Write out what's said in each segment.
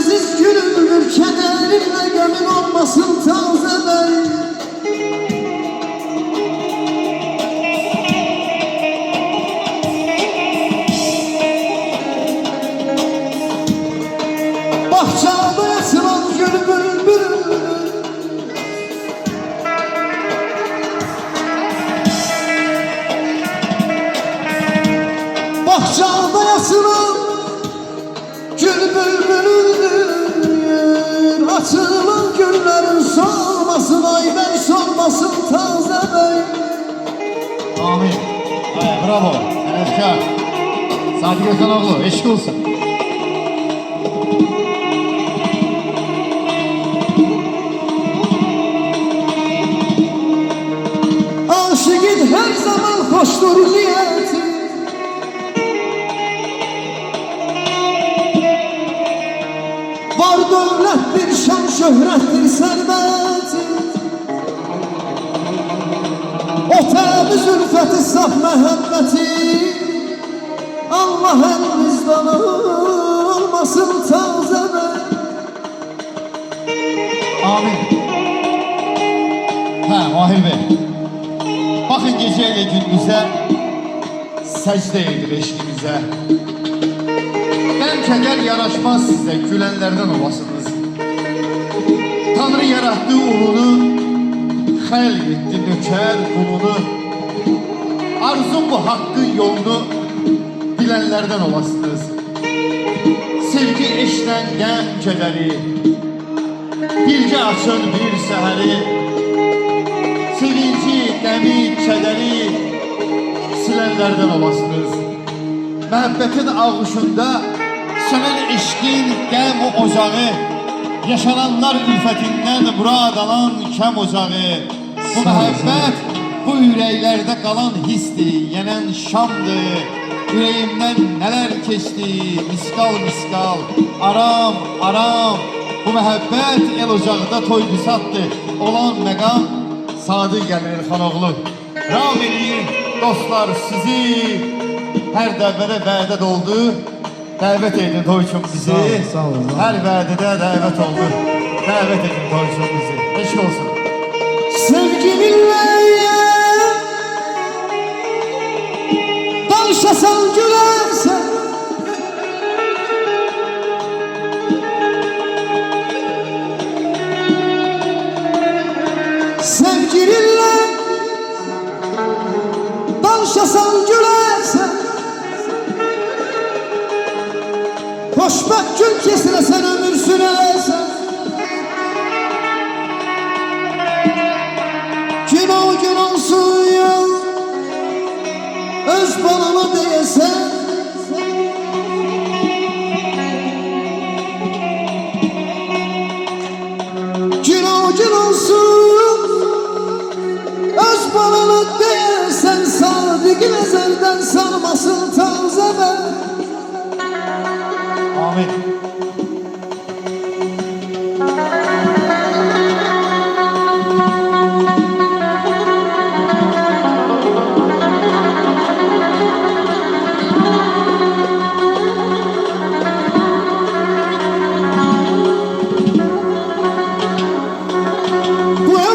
Leziz gülümdür, kədərinlə qəmin olmasın tazə bəy. Bahçada açılan gül bülbül, bahçada açılan gül bülbülüdür. Açılan güllerin solmasın, ay bey solmasın taze bey. Amin. Bravo. Efkar. Sadi Gökanoğlu, eşk olsun. Aşıkın her zaman hoştur niyeti, var dövlətdir, şan şöhrətdir, sərvəti. O təbi zülfəti, saf məhəbbəti, Allah əlinizdən olmasın tazə bəy. Amin. Mahir Bey. Bakın geceyle gündüze secde edin eşkimize. Gəm kədər yaraşmaz size, gülenlerden olasınız. Tanrı yarattı ulunu, xəlq etdi nökər qulunu. Arzum bu hakkın yolunu, bilenlerden olasınız. Sevgi eşdən gəm kədəri, birgə açın bir səhəri. Sevinci, qəmi, kədəri silenlerden olasınız. Məhəbbətin ağuşunda sönən eşqin qəm ocağı, yaşananlar ülfətindən murad alan kəm ocağı. Bu məhəbbət, bu ürəklərdə qalan hisdir, yenən şamdır. Ürəyimdən nələr keçdi, miskal miskal, aram aram. Bu məhəbbət el ocaqda toy bisatdır, olan məqam Sadık Elxanoğlu. Ram edin dostlar sizi, her dəvədə vədə doldu. Dəvət edin toy üçün bizi. Sağ olun. Hər vədədə dəvət oldu. Dəvət edin toy üçün bizi. Eşq olsun. Sevgilinle danışasan gülersen, sevgilinle danışasan gülersen, hoşbak gün kesilesen ömür sürersen, gün o gün olsun ya öz balana deyesen. Gün o gün olsun öz balana deyesen, Sadık ezelden sarmasın taze ben. Amin.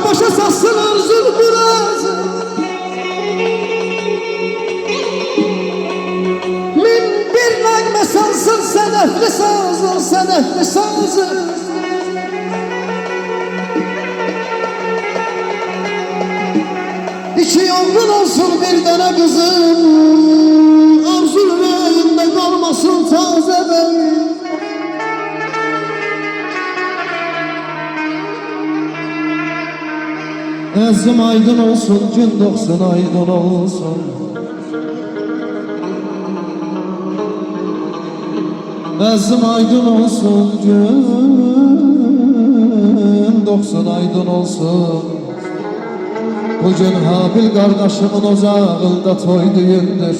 Başa sassın arzul birazı, min bir nəğmə sansın sədəfli sazı, sədəfli sazı. İki yavrum olsun bir dənə qızım, arzul ürəyində qalmasın tazə bəy. Əzim aydın olsun, gün doğsun aydın olsun. Əzim aydın olsun, gün doğsun aydın olsun. Bugün Habil qardaşımın ocağında toy düyündür.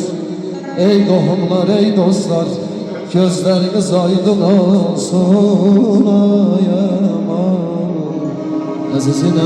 Ey qohumlar, ey dostlar, gözləriniz aydın olsun. Ay aman, əzizim